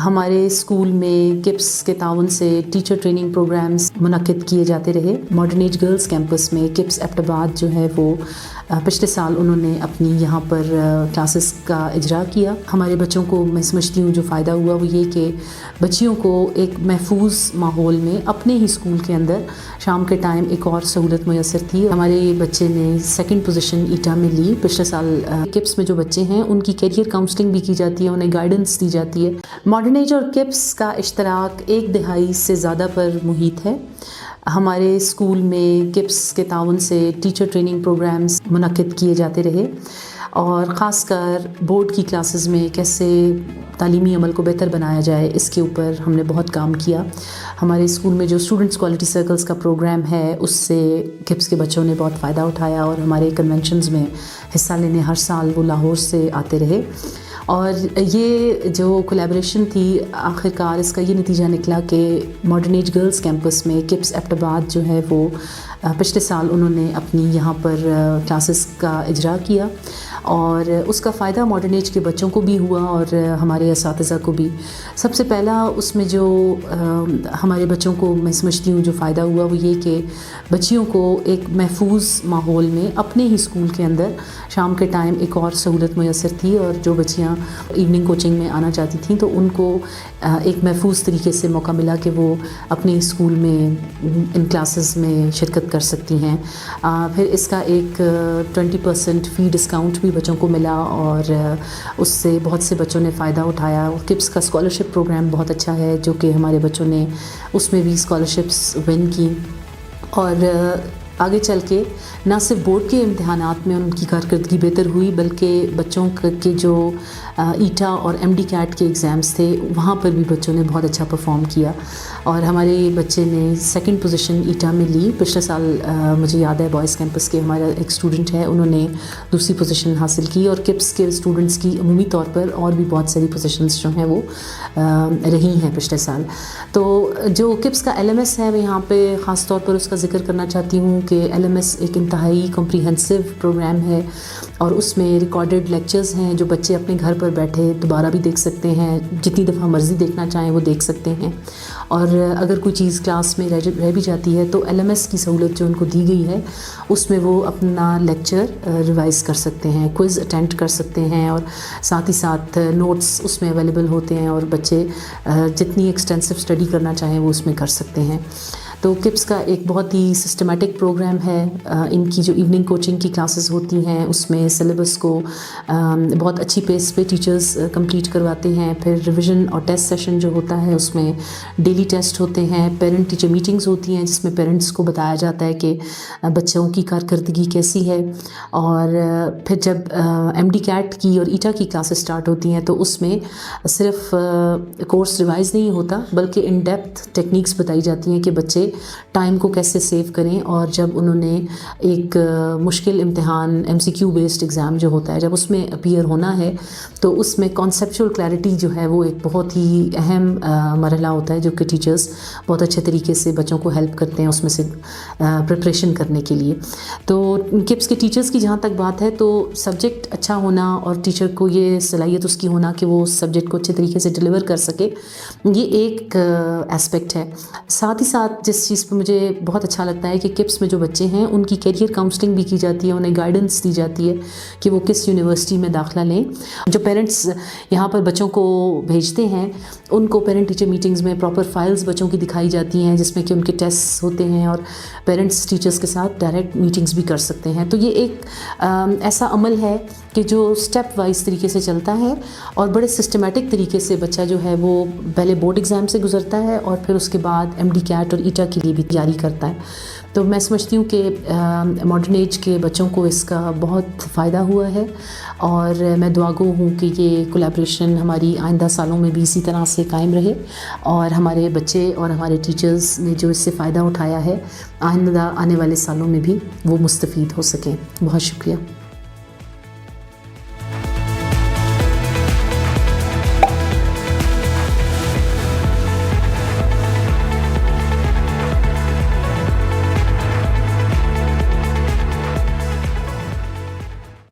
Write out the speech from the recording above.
ہمارے اسکول میں کپس کے تعاون سے ٹیچر ٹریننگ پروگرامز منعقد کیے جاتے رہے۔ ماڈرن ایج گرلز کیمپس میں کپس ایبٹ آباد جو ہے وہ پچھلے سال انہوں نے اپنی یہاں پر کلاسز کا اجرا کیا۔ ہمارے بچوں کو میں سمجھتی ہوں جو فائدہ ہوا وہ یہ کہ بچیوں کو ایک محفوظ ماحول میں اپنے ہی اسکول کے اندر شام کے ٹائم ایک اور سہولت میسر تھی۔ ہمارے بچے نے 2nd پوزیشن ایٹا میں لی پچھلے سال۔ کپس میں جو بچے ہیں ان کی کیریئر کاؤنسلنگ بھی کی جاتی ہے، انہیں گائیڈنس دی جاتی ہے۔ ماڈرن ایج اور کپس کا اشتراک 1 دہائی سے زیادہ پر محیط ہے۔ ہمارے اسکول میں کپس کے تعاون سے ٹیچر ٹریننگ پروگرامز منعقد کیے جاتے رہے اور خاص کر بورڈ کی کلاسز میں کیسے تعلیمی عمل کو بہتر بنایا جائے اس کے اوپر ہم نے بہت کام کیا۔ ہمارے اسکول میں جو اسٹوڈنٹس کوالٹی سرکلز کا پروگرام ہے اس سے کپس کے بچوں نے بہت فائدہ اٹھایا اور ہمارے کنونشنز میں حصہ لینے ہر سال وہ لاہور سے آتے رہے۔ اور یہ جو کولیبریشن تھی آخر کار اس کا یہ نتیجہ نکلا کہ ماڈرن ایج گرلز کیمپس میں کپس ایبٹ آباد جو ہے وہ پچھلے سال انہوں نے اپنی یہاں پر کلاسز کا اجرا کیا اور اس کا فائدہ ماڈرن ایج کے بچوں کو بھی ہوا اور ہمارے اساتذہ کو بھی۔ سب سے پہلا اس میں جو ہمارے بچوں کو میں سمجھتی ہوں جو فائدہ ہوا وہ یہ کہ بچیوں کو ایک محفوظ ماحول میں اپنے ہی اسکول کے اندر شام کے ٹائم ایک اور سہولت میسر تھی اور جو بچیاں ایوننگ کوچنگ میں آنا چاہتی تھیں تو ان کو ایک محفوظ طریقے سے موقع ملا کہ وہ اپنے اسکول میں ان کلاسز میں شرکت کر سکتی ہیں۔ پھر اس کا ایک 20% فی ڈسکاؤنٹ بھی بچوں کو ملا اور اس سے بہت سے بچوں نے فائدہ اٹھایا۔ کپس کا اسکالرشپ پروگرام بہت اچھا ہے جو کہ ہمارے بچوں نے اس میں بھی اسکالرشپس ون کی اور آگے چل کے نہ صرف بورڈ کے امتحانات میں ان کی کارکردگی بہتر ہوئی بلکہ بچوں کے جو ایٹا اور ایم ڈی کیٹ کے ایگزامز تھے وہاں پر بھی بچوں نے بہت اچھا پرفارم کیا اور ہمارے بچے نے 2nd پوزیشن ایٹا میں لی۔ پچھلے سال مجھے یاد ہے بوائز کیمپس کے ہمارا ایک اسٹوڈنٹ ہے انہوں نے 2ری پوزیشن حاصل کی اور کپس کے اسٹوڈنٹس کی عمومی طور پر اور بھی بہت ساری پوزیشنز جو ہیں وہ رہی ہیں پچھلے سال۔ تو جو کپس کا ایل ایم ایس ہے میں یہاں پہ خاص طور پر اس کا ذکر کرنا چاہتی ہوں کہ ایل ایم ایس ایک انتہائی کمپریہنسو پروگرام ہے اور اس میں ریکارڈڈ لیکچرز ہیں جو بچے اپنے گھر پر بیٹھے دوبارہ بھی دیکھ سکتے ہیں، جتنی دفعہ مرضی دیکھنا چاہیں وہ دیکھ سکتے ہیں اور اگر کوئی چیز کلاس میں رہ بھی جاتی ہے تو ایل ایم ایس کی سہولت جو ان کو دی گئی ہے اس میں وہ اپنا لیکچر ریوائز کر سکتے ہیں، کوئز اٹینڈ کر سکتے ہیں اور ساتھ ہی ساتھ نوٹس اس میں اویلیبل ہوتے ہیں اور بچے جتنی ایکسٹینسو اسٹڈی کرنا چاہیں وہ اس میں کر سکتے ہیں۔ تو کپس کا ایک بہت ہی سسٹمیٹک پروگرام ہے۔ ان کی جو ایوننگ کوچنگ کی کلاسز ہوتی ہیں اس میں سلیبس کو بہت اچھی پیس پہ ٹیچرز کمپلیٹ کرواتے ہیں۔ پھر ریویژن اور ٹیسٹ سیشن جو ہوتا ہے اس میں ڈیلی ٹیسٹ ہوتے ہیں، پیرنٹ ٹیچر میٹنگز ہوتی ہیں جس میں پیرنٹس کو بتایا جاتا ہے کہ بچوں کی کارکردگی کیسی ہے اور پھر جب ایم ڈی کیٹ کی اور ایٹا کی کلاسز اسٹارٹ ہوتی ہیں تو اس میں صرف کورس ریوائز نہیں ہوتا بلکہ ان ڈیپتھ ٹیکنیکس بتائی جاتی ہیں کہ بچے ٹائم کو کیسے سیو کریں اور جب انہوں نے ایک مشکل امتحان ایم سی کیو بیسڈ ایگزام جو ہوتا ہے جب اس میں اپیئر ہونا ہے تو اس میں کانسیپچول کلیئرٹی جو ہے وہ ایک بہت ہی اہم مرحلہ ہوتا ہے جو کہ ٹیچرز بہت اچھے طریقے سے بچوں کو ہیلپ کرتے ہیں اس میں سے پریپریشن کرنے کے لیے۔ تو کپس کے ٹیچرز کی جہاں تک بات ہے تو سبجیکٹ اچھا ہونا اور ٹیچر کو یہ صلاحیت اس کی ہونا کہ وہ سبجیکٹ کو اچھے طریقے سے ڈلیور کر سکے یہ ایک اسپیکٹ ہے۔ ساتھ ہی ساتھ جس چیز پہ مجھے بہت اچھا لگتا ہے کہ کپس میں جو بچے ہیں ان کی کیریئر کاؤنسلنگ بھی کی جاتی ہے، انہیں گائیڈنس دی جاتی ہے کہ وہ کس یونیورسٹی میں داخلہ لیں۔ جو پیرنٹس یہاں پر بچوں کو بھیجتے ہیں ان کو پیرنٹ ٹیچر میٹنگز میں پراپر فائلز بچوں کی دکھائی جاتی ہیں جس میں کہ ان کے ٹیسٹ ہوتے ہیں اور پیرنٹس ٹیچرز کے ساتھ ڈائریکٹ میٹنگز بھی کر سکتے ہیں۔ تو یہ ایک ایسا عمل ہے کہ جو اسٹیپ وائز طریقے سے چلتا ہے اور بڑے سسٹمیٹک طریقے سے بچہ جو ہے وہ پہلے بورڈ ایگزام سے گزرتا ہے اور پھر اس کے بعد ایم ڈی کیٹ اور ایٹا کے لیے بھی تیاری کرتا ہے۔ تو میں سمجھتی ہوں کہ ماڈرن ایج کے بچوں کو اس کا بہت فائدہ ہوا ہے اور میں دعا گو ہوں کہ یہ کولیبریشن ہماری آئندہ سالوں میں بھی اسی طرح سے قائم رہے اور ہمارے بچے اور ہمارے ٹیچرز نے جو اس سے فائدہ اٹھایا ہے آئندہ آنے والے سالوں میں بھی وہ مستفید ہو سکیں۔ بہت شکریہ۔